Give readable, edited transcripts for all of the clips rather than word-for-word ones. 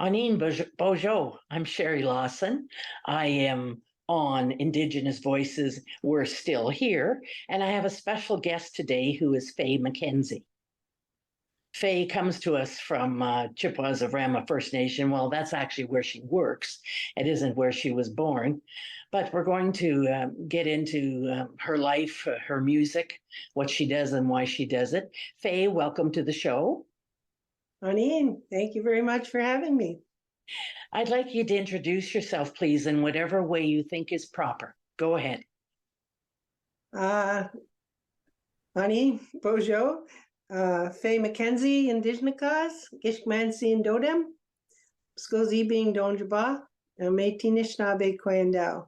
Anin Bojo. I'm Sherry Lawson. I am on Indigenous Voices. We're still here. And I have a special guest today who is Fay MacKenzie. Fay comes to us from Chippewas of Rama First Nation. Well, that's actually where she works. It isn't where she was born. But we're going to get into her life, her music, what she does and why she does it. Fay, welcome to the show. Anine, thank you very much for having me. I'd like you to introduce yourself, please, in whatever way you think is proper. Go ahead. Anine Bojo, Fay MacKenzie, Indigenous, Gishmansi and Dodem, Skozi being Donjaba, and Métis Nishnabe Kwandao.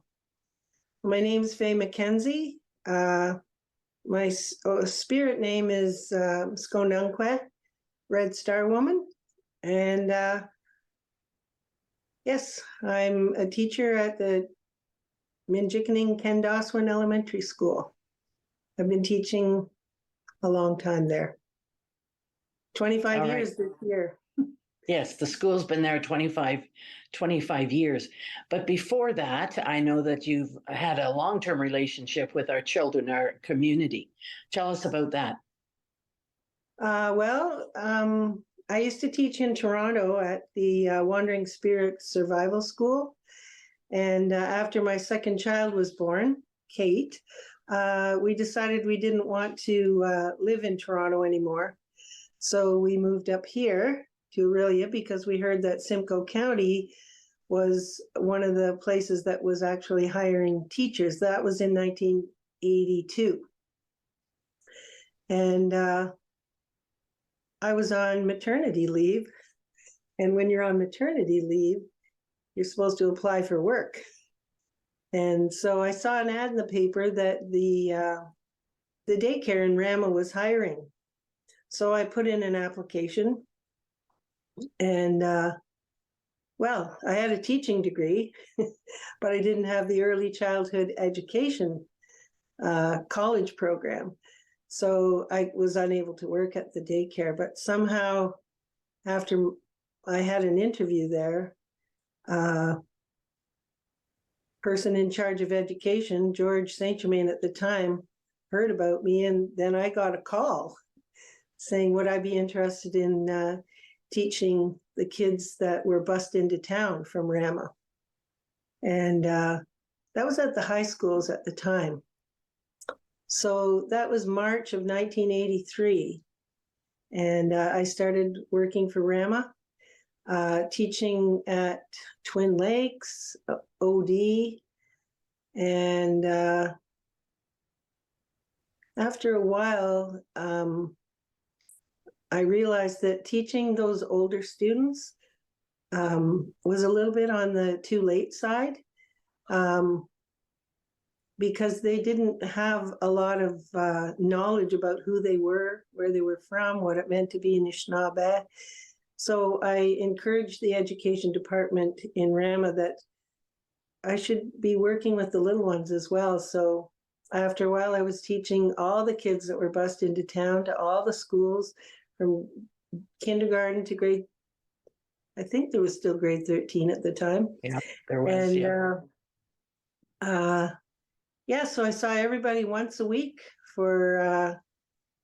My name is Fay MacKenzie. My spirit name is Skonunkwe, Red Star Woman. And yes, I'm a teacher at the Minjikaning Kendoswin Elementary School. I've been teaching a long time there. 25 All years right. this year. Yes, the school's been there 25 years. But before that, I know that you've had a long-term relationship with our children, our community. Tell us about that. I used to teach in Toronto at the Wandering Spirit Survival School. And after my second child was born, Kate, we decided we didn't want to live in Toronto anymore. So we moved up here to Orillia because we heard that Simcoe County was one of the places that was actually hiring teachers. That was in 1982. And I was on maternity leave. And when you're on maternity leave, you're supposed to apply for work. And so I saw an ad in the paper that the daycare in Rama was hiring. So I put in an application. And I had a teaching degree, but I didn't have the early childhood education college program. So I was unable to work at the daycare, but somehow after I had an interview there, person in charge of education, George St. Germain at the time, heard about me, and then I got a call saying, would I be interested in teaching the kids that were bussed into town from Rama? And that was at the high schools at the time. So that was March of 1983. And I started working for Rama, teaching at Twin Lakes, OD. And after a while, I realized that teaching those older students was a little bit on the too late side. Because they didn't have a lot of knowledge about who they were, where they were from, what it meant to be Anishinaabe. So I encouraged the education department in Rama that I should be working with the little ones as well. So after a while, I was teaching all the kids that were bussed into town to all the schools from kindergarten to grade, I think there was still grade 13 at the time. Yeah, there was. And so I saw everybody once a week for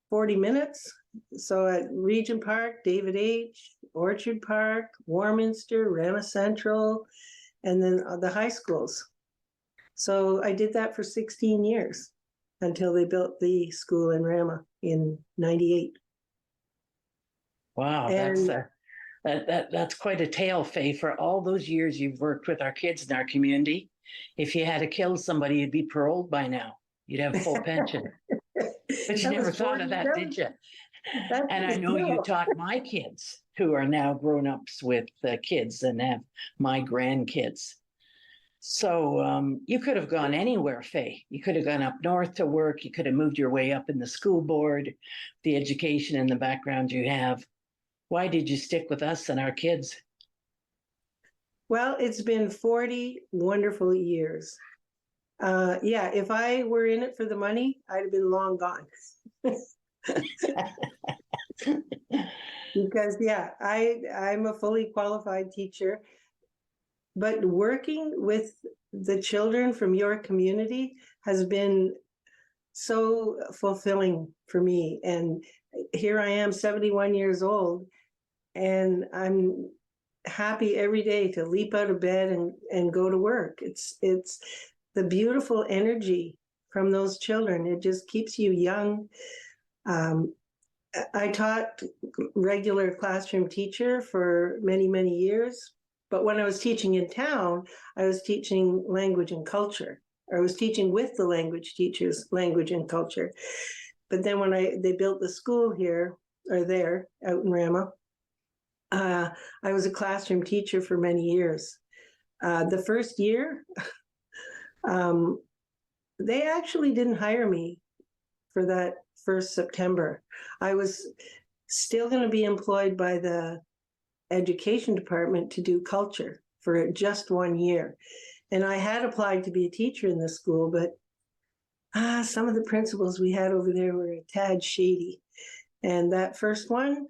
40 minutes. So at Regent Park, David H., Orchard Park, Warminster, Rama Central, and then the high schools. So I did that for 16 years until they built the school in Rama in 98. Wow, that's quite a tale, Fay. For all those years you've worked with our kids in our community, if you had to kill somebody, you'd be paroled by now. You'd have full pension. But you never thought of that, did you? And I know you taught my kids, who are now grown-ups with kids and have my grandkids. So you could have gone anywhere, Fay. You could have gone up north to work. You could have moved your way up in the school board, the education and the background you have. Why did you stick with us and our kids? Well, it's been 40 wonderful years. If I were in it for the money, I'd have been long gone. Because yeah, I'm a fully qualified teacher, but working with the children from your community has been so fulfilling for me. And here I am, 71 years old, and I'm happy every day to leap out of bed and go to work. It's the beautiful energy from those children. It just keeps you young. I taught regular classroom teacher for many, many years. But when I was teaching in town, I was teaching language and culture. I was teaching with the language teachers, language and culture. But then when they built the school here or there out in Rama, I was a classroom teacher for many years. The first year, they actually didn't hire me for that first September. I was still going to be employed by the education department to do culture for just 1 year. And I had applied to be a teacher in the school, but some of the principals we had over there were a tad shady. And that first one,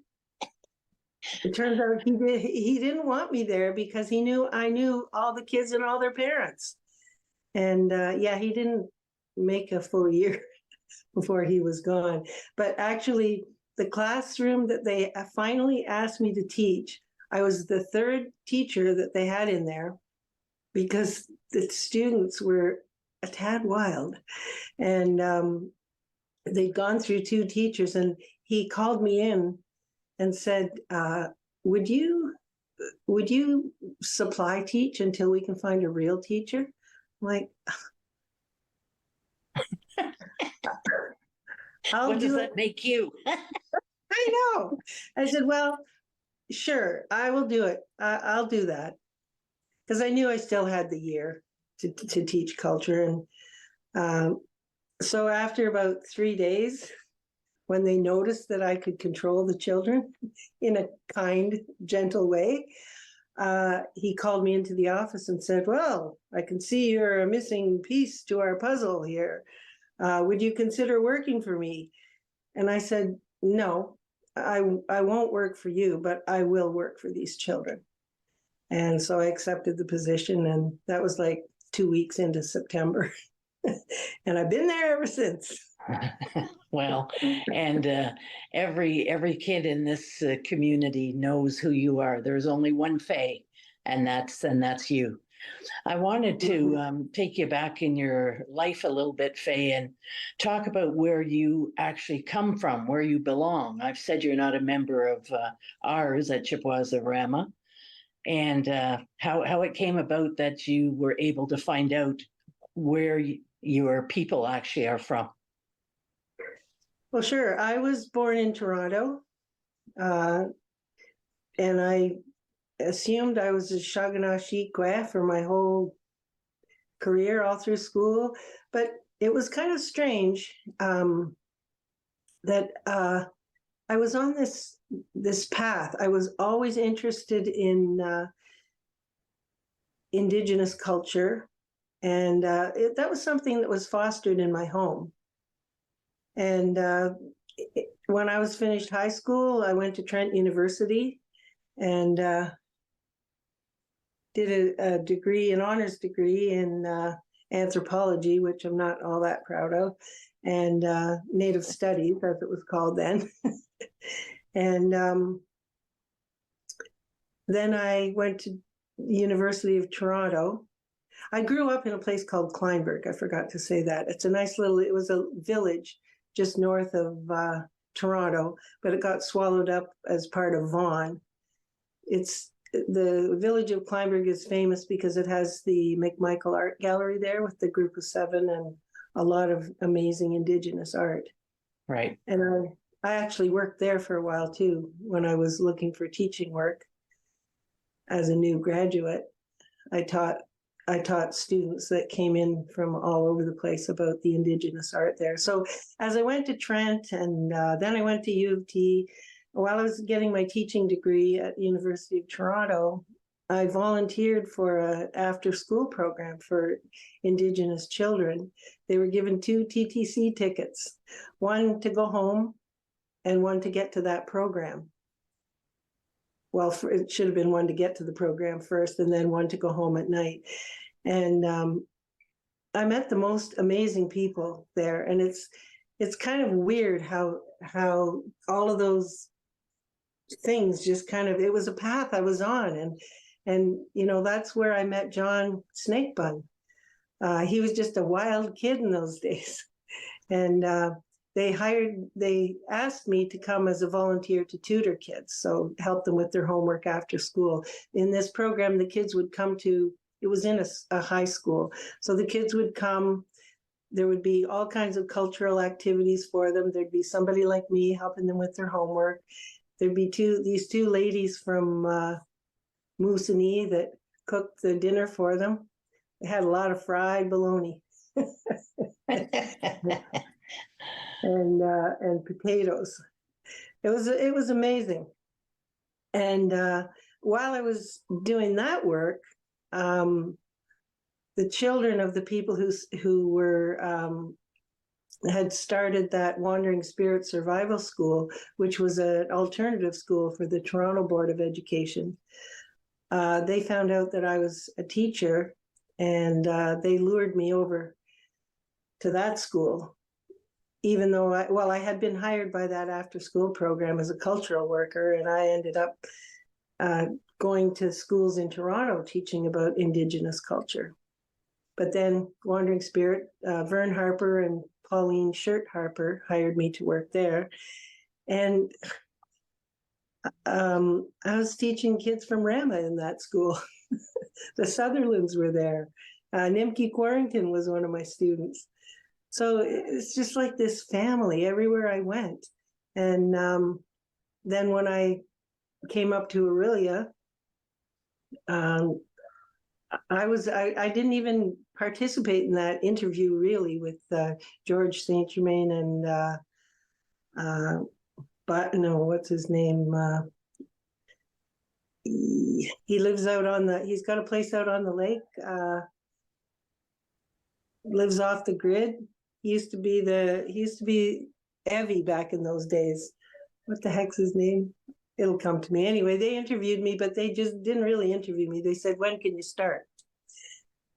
it turns out he didn't want me there because he knew I knew all the kids and all their parents. And yeah, he didn't make a full year before he was gone. But actually, the classroom that they finally asked me to teach, I was the third teacher that they had in there because the students were a tad wild. And they'd gone through two teachers, and he called me in and said, would you supply teach until we can find a real teacher? I'm like, What does that make you? I know. I said, well, sure, I will do it. I'll do that. Because I knew I still had the year to teach culture. And so after about 3 days, when they noticed that I could control the children in a kind, gentle way, he called me into the office and said, well, I can see you're a missing piece to our puzzle here. Would you consider working for me? And I said, no, I won't work for you, but I will work for these children. And so I accepted the position, and that was like 2 weeks into September. And I've been there ever since. Well, and every kid in this community knows who you are. There's only one Fay, and that's you. I wanted to take you back in your life a little bit, Fay, and talk about where you actually come from, where you belong. I've said you're not a member of ours at Chippewas Rama, and how it came about that you were able to find out where your people actually are from. Well, sure. I was born in Toronto, and I assumed I was a Shaganashikwa for my whole career, all through school. But it was kind of strange that I was on this path. I was always interested in Indigenous culture, and that was something that was fostered in my home. And when I was finished high school, I went to Trent University and did a degree, an honors degree in anthropology, which I'm not all that proud of, and Native Studies, as it was called then. And then I went to the University of Toronto. I grew up in a place called Kleinburg. I forgot to say that. It's a nice little, it was a village just north of Toronto, but it got swallowed up as part of Vaughan. The village of Kleinburg is famous because it has the McMichael Art Gallery there with the Group of Seven and a lot of amazing Indigenous art. Right. And I actually worked there for a while too, when I was looking for teaching work as a new graduate. I taught students that came in from all over the place about the Indigenous art there. So as I went to Trent and then I went to U of T, while I was getting my teaching degree at the University of Toronto, I volunteered for an after-school program for Indigenous children. They were given 2 TTC tickets, one to go home and one to get to that program. well, it should have been one to get to the program first and then one to go home at night. And I met the most amazing people there. And it's kind of weird how all of those things just kind of, it was a path I was on. And you know, that's where I met John Snakebun. He was just a wild kid in those days. And they asked me to come as a volunteer to tutor kids, so help them with their homework after school. In this program, the kids would come to, it was in a high school, so the kids would come. There would be all kinds of cultural activities for them. There'd be somebody like me helping them with their homework. There'd be these two ladies from Moosonee that cooked the dinner for them. They had a lot of fried bologna and potatoes. It was amazing. And while I was doing that work, the children of the people who were had started that Wandering Spirit Survival School, which was an alternative school for the Toronto Board of Education, they found out that I was a teacher, and they lured me over to that school, even though I had been hired by that after-school program as a cultural worker, and I ended up going to schools in Toronto teaching about Indigenous culture. But then Wandering Spirit, Vern Harper and Pauline Shirt Harper hired me to work there. And I was teaching kids from Rama in that school. The Sutherlands were there. Nimke Quarrington was one of my students. So it's just like this family everywhere I went. And then when I came up to Aurelia, I didn't even participate in that interview really with George St. Germain and but no, what's his name? He lives out he's got a place out on the lake, lives off the grid. He used to be Evie back in those days. What the heck's his name? It'll come to me. Anyway, they interviewed me, but they just didn't really interview me. They said, when can you start?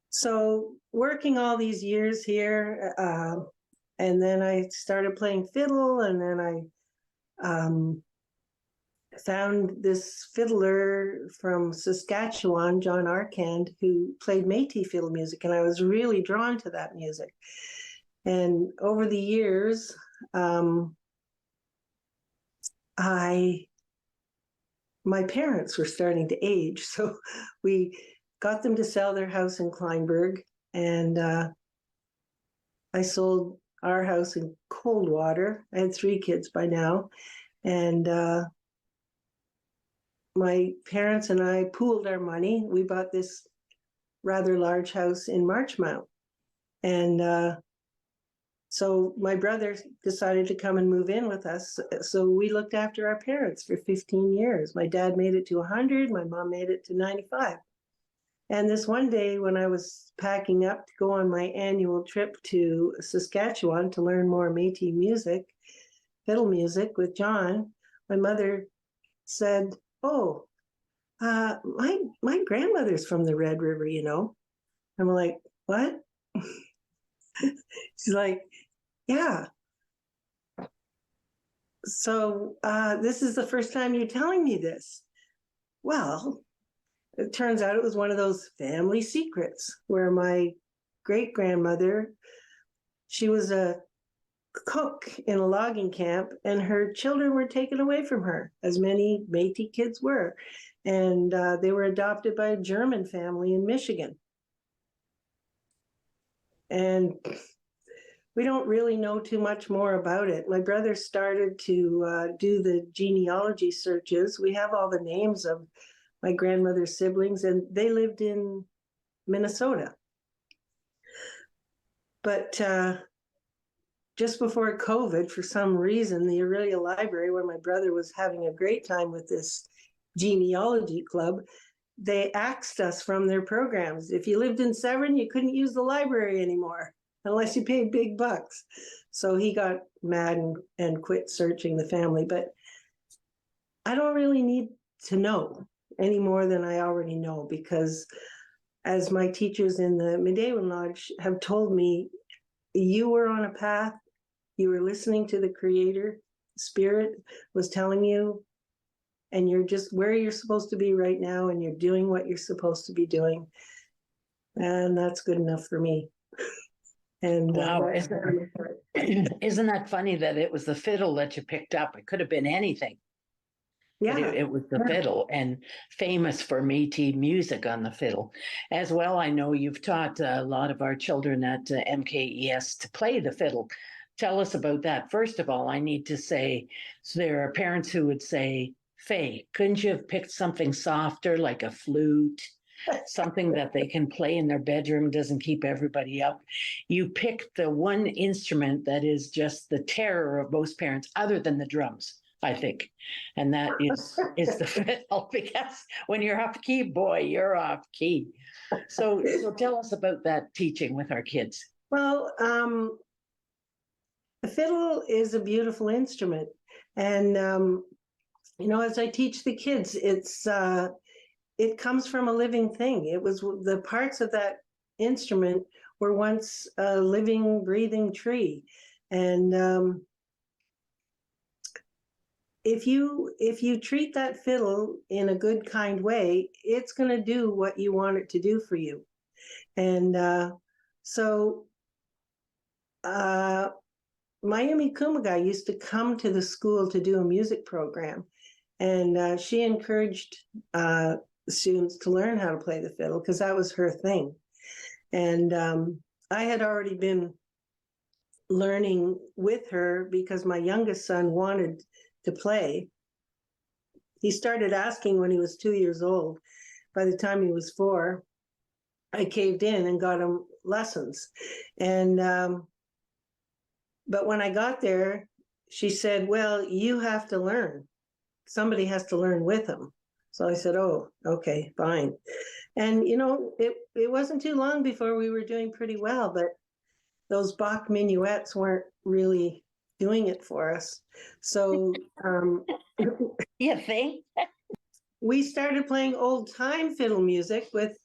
So working all these years here, and then I started playing fiddle, and then I found this fiddler from Saskatchewan, John Arkand, who played Métis fiddle music, and I was really drawn to that music. And over the years, my parents were starting to age, so we got them to sell their house in Kleinburg, and I sold our house in Coldwater. I had 3 kids by now, and my parents and I pooled our money. We bought this rather large house in Marchmount, and so my brother decided to come and move in with us. So we looked after our parents for 15 years. My dad made it to 100. My mom made it to 95. And this one day when I was packing up to go on my annual trip to Saskatchewan to learn more Métis music, fiddle music with John, my mother said, oh, my grandmother's from the Red River, you know. I'm like, what? She's like, yeah. So this is the first time you're telling me this. Well, it turns out it was one of those family secrets where my great-grandmother, she was a cook in a logging camp, and her children were taken away from her, as many Métis kids were. And they were adopted by a German family in Michigan. And we don't really know too much more about it. My brother started to do the genealogy searches. We have all the names of my grandmother's siblings, and they lived in Minnesota. But just before COVID, for some reason, the Aurelia Library, where my brother was having a great time with this genealogy club, they axed us from their programs. If you lived in Severn, you couldn't use the library anymore unless you paid big bucks. So he got mad and quit searching the family. But I don't really need to know any more than I already know, because as my teachers in the Medewan Lodge have told me, you were on a path, you were listening to the Creator, Spirit was telling you, and you're just where you're supposed to be right now, and you're doing what you're supposed to be doing. And that's good enough for me. And wow, isn't that funny that it was the fiddle that you picked up? It could have been anything. But yeah, it was the fiddle, and famous for Métis music on the fiddle. As well, I know you've taught a lot of our children at MKES to play the fiddle. Tell us about that. First of all, I need to say, so there are parents who would say, Fay, couldn't you have picked something softer like a flute? Something that they can play in their bedroom, doesn't keep everybody up. You picked the one instrument that is just the terror of most parents, other than the drums, I think, and that is the fiddle, because when you're off key, boy, you're off key. So tell us about that teaching with our kids. well, the fiddle is a beautiful instrument, and as I teach the kids, it comes from a living thing. It was the parts of that instrument were once a living, breathing tree, and if you treat that fiddle in a good, kind way, it's going to do what you want it to do for you. And so Mayumi Kumagai used to come to the school to do a music program, and she encouraged students to learn how to play the fiddle, because that was her thing. And I had already been learning with her because my youngest son wanted to play. He started asking when he was 2 years old. By the time he was 4, I caved in and got him lessons. And but when I got there, she said, well, you have to learn. Somebody has to learn with him. So I said, oh, okay, fine. And, it wasn't too long before we were doing pretty well, but those Bach minuets weren't really doing it for us. So You think? we started playing old time fiddle music with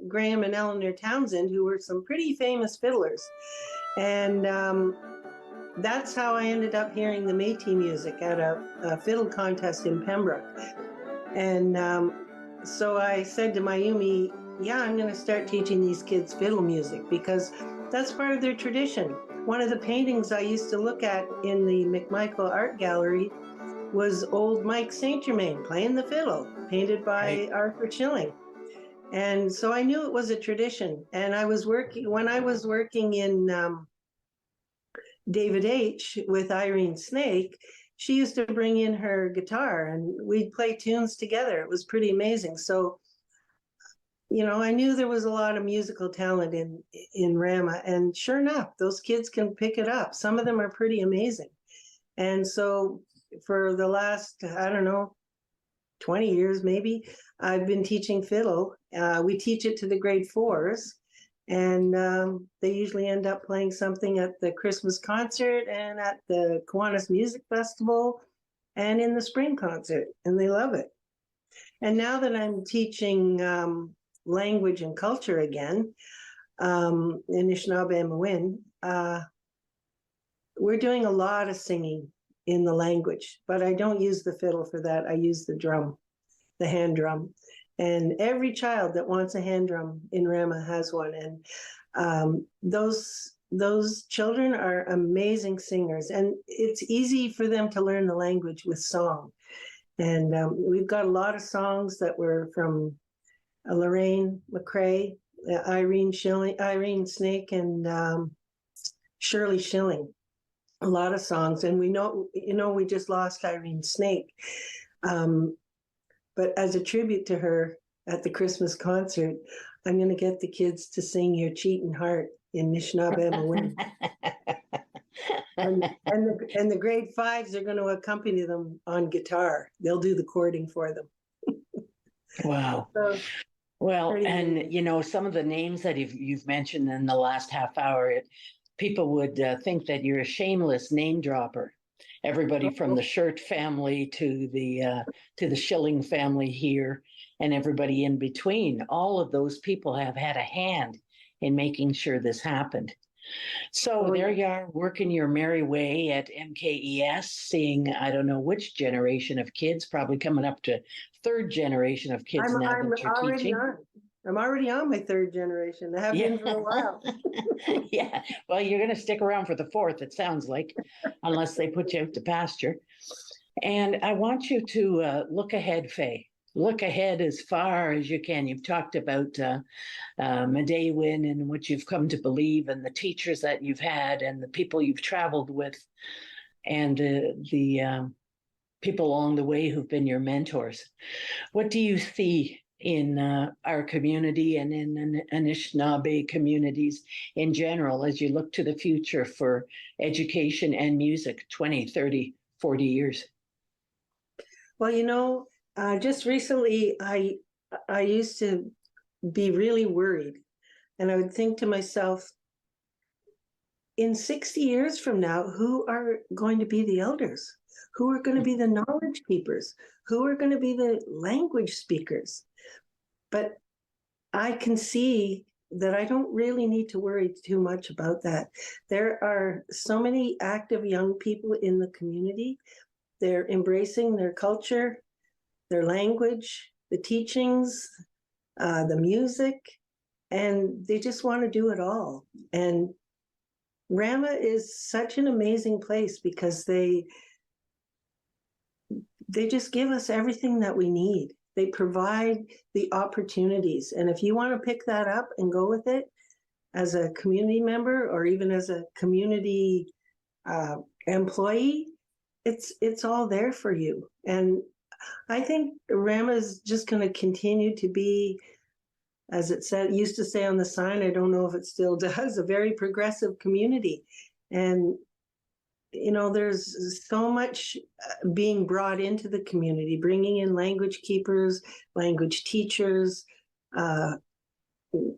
Graham and Eleanor Townsend, who were some pretty famous fiddlers. And that's how I ended up hearing the Métis music at a fiddle contest in Pembroke. And so I said to Mayumi, yeah, I'm going to start teaching these kids fiddle music, because that's part of their tradition. One of the paintings I used to look at in the McMichael Art Gallery was old Mike St. Germain playing the fiddle, painted by Arthur Schilling. And so I knew it was a tradition. And when I was working in David H. with Irene Snake, she used to bring in her guitar and we'd play tunes together. It was pretty amazing. So, I knew there was a lot of musical talent in Rama, and sure enough, those kids can pick it up. Some of them are pretty amazing. And so for the last, I don't know, 20 years maybe, I've been teaching fiddle. We teach it to the grade 4s, and they usually end up playing something at the Christmas concert and at the Kiwanis Music Festival and in the spring concert, and they love it. And now that I'm teaching language and culture again in Anishinaabe and we're doing a lot of singing in the language, but I don't use the fiddle for that. I use the drum, the hand drum. And every child that wants a hand drum in Rama has one. And those children are amazing singers. And it's easy for them to learn the language with song. And we've got a lot of songs that were from Lorraine McCrae, Irene Snake, and Shirley Schilling. A lot of songs. And we know, we just lost Irene Snake. But as a tribute to her at the Christmas concert, I'm going to get the kids to sing Your Cheatin' Heart in Anishinaabe. and the grade 5s are going to accompany them on guitar. They'll do the chording for them. Wow. So, well, and some of the names that you've mentioned in the last half hour, people would think that you're a shameless name dropper. everybody from the Shirt family to the Schilling family here, and everybody in between. All of those people have had a hand in making sure this happened. So there you are, working your merry way at MKES, seeing I don't know which generation of kids, probably coming up to third generation of kids now that you're teaching. I'm already on my third generation. I have been for a while. Yeah, well, you're going to stick around for the fourth, it sounds like, unless they put you out to pasture. And I want you to look ahead, Fay. Look ahead as far as you can. You've talked about Medewin and what you've come to believe, and the teachers that you've had, and the people you've traveled with, and the people along the way who've been your mentors. What do you see in our community and in Anishinaabe communities in general as you look to the future for education and music 20, 30, 40 years? Well, just recently I used to be really worried, and I would think to myself, in 60 years from now, who are going to be the elders? Who are going to be the knowledge keepers? Who are going to be the language speakers? But I can see that I don't really need to worry too much about that. There are so many active young people in the community. They're embracing their culture, their language, the teachings, the music, and they just want to do it all. And Rama is such an amazing place because they just give us everything that we need. They provide the opportunities. And if you want to pick that up and go with it as a community member or even as a community employee, it's all there for you. And I think Rama is just going to continue to be, as it used to say on the sign, I don't know if it still does, a very progressive community. And there's so much being brought into the community, bringing in language keepers, language teachers.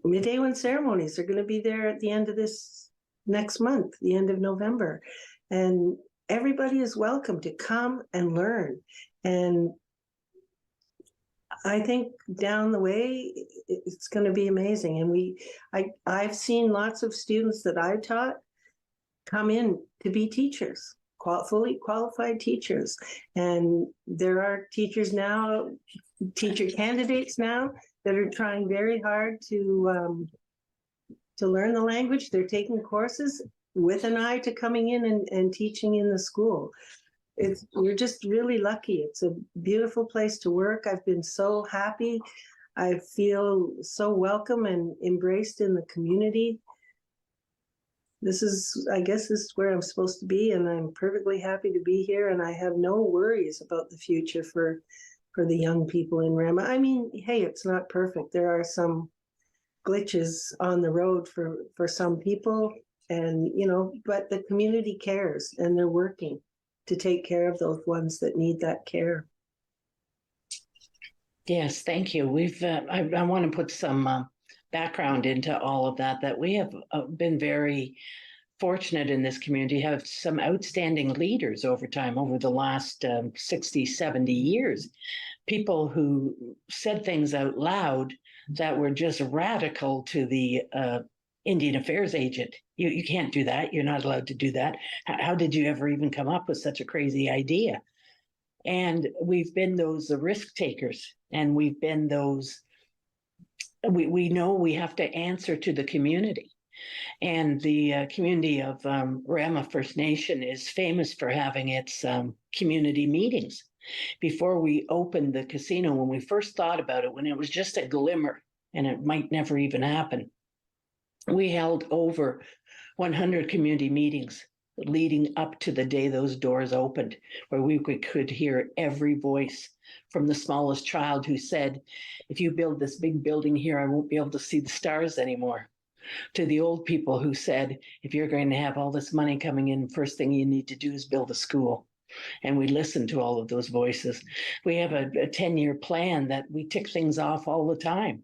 Midday ceremonies are going to be there at the end of this next month, the end of November. And everybody is welcome to come and learn. And I think down the way, it's going to be amazing. And I've seen lots of students that I've taught come in to be teachers, fully qualified teachers. And there are teachers now, teacher candidates now, that are trying very hard to learn the language. They're taking courses with an eye to coming in and teaching in the school. We're just really lucky. It's a beautiful place to work. I've been so happy. I feel so welcome and embraced in the community. I guess this is where I'm supposed to be, and I'm perfectly happy to be here, and I have no worries about the future for the young people in Rama. I mean, hey, it's not perfect. There are some glitches on the road for some people, and but the community cares, and they're working to take care of those ones that need that care. Yes, thank you. I want to put some background into all of that we have been very fortunate in this community, have some outstanding leaders over time, over the last 60, 70 years. People who said things out loud that were just radical to the Indian Affairs agent. You can't do that. You're not allowed to do that. How did you ever even come up with such a crazy idea? And we've been those risk takers, and we've been those, we know we have to answer to the community. And the community of Rama First Nation is famous for having its community meetings. Before we opened the casino, when we first thought about it, when it was just a glimmer and it might never even happen, we held over 100 community meetings leading up to the day those doors opened, where we could hear every voice, from the smallest child who said, if you build this big building here, I won't be able to see the stars anymore, to the old people who said, if you're going to have all this money coming in, first thing you need to do is build a school. And we listened to all of those voices. We have a 10-year plan that we tick things off all the time.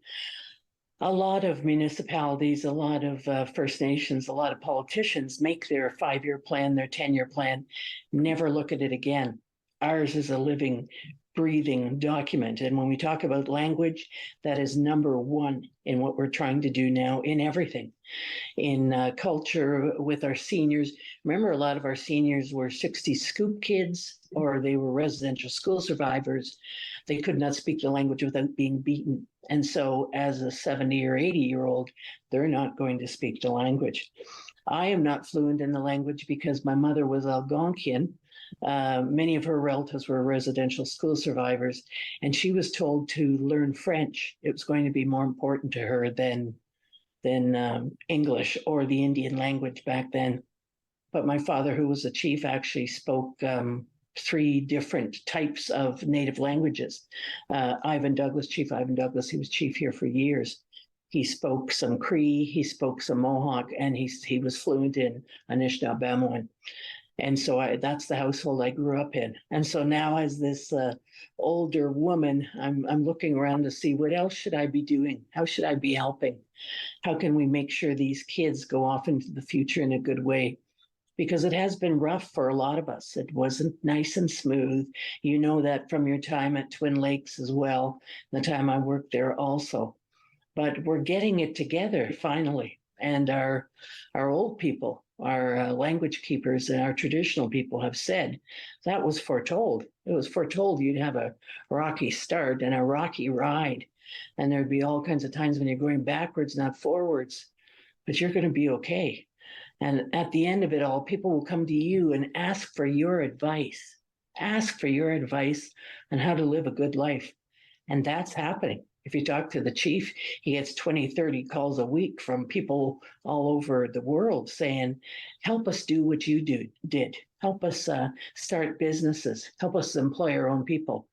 A lot of municipalities, a lot of First Nations, a lot of politicians make their 5-year plan, their 10-year plan, never look at it again. Ours is a living, breathing document. And when we talk about language, that is number one in what we're trying to do now in everything. In culture with our seniors. Remember, a lot of our seniors were 60 scoop kids or they were residential school survivors. They could not speak the language without being beaten. And so, as a 70 or 80-year-old, they're not going to speak the language. I am not fluent in the language because my mother was Algonquian. Many of her relatives were residential school survivors, and she was told to learn French. It was going to be more important to her than English or the Indian language back then. But my father, who was a chief, actually spoke 3 different types of native languages. Chief Ivan Douglas, he was chief here for years. He spoke some Cree, he spoke some Mohawk, and he was fluent in Anishinaabe. And so that's the household I grew up in. And so now, as this older woman, I'm looking around to see what else should I be doing? How should I be helping? How can we make sure these kids go off into the future in a good way? Because it has been rough for a lot of us. It wasn't nice and smooth. You know that from your time at Twin Lakes as well, the time I worked there also. But we're getting it together finally. And our old people, our language keepers and our traditional people have said that was foretold. It was foretold you'd have a rocky start and a rocky ride. And there'd be all kinds of times when you're going backwards, not forwards, but you're going to be okay. And at the end of it all, people will come to you and ask for your advice. Ask for your advice on how to live a good life. And that's happening. If you talk to the chief, he gets 20, 30 calls a week from people all over the world saying, help us do what you did. Help us start businesses. Help us employ our own people.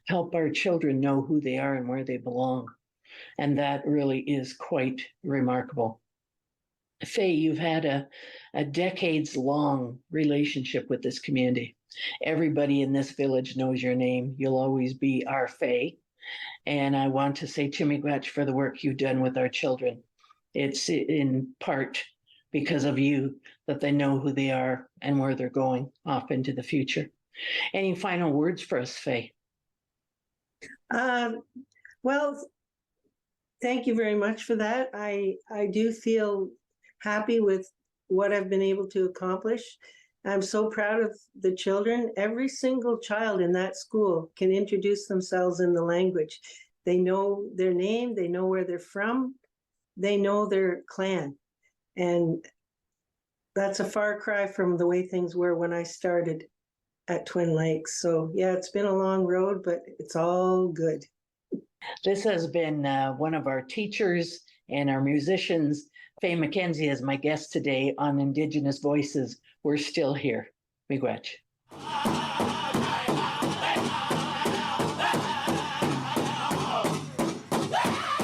Help our children know who they are and where they belong. And that really is quite remarkable. Fay, you've had a decades-long relationship with this community. Everybody in this village knows your name. You'll always be our Fay. And I want to say Miigwech for the work you've done with our children. It's in part because of you that they know who they are and where they're going off into the future. Any final words for us, Fay? Well, thank you very much for that. I do feel happy with what I've been able to accomplish. I'm so proud of the children. Every single child in that school can introduce themselves in the language. They know their name, they know where they're from, they know their clan. And that's a far cry from the way things were when I started at Twin Lakes. So yeah, it's been a long road, but it's all good. This has been one of our teachers and our musicians. Fay MacKenzie is my guest today on Indigenous Voices. We're still here. Miigwech.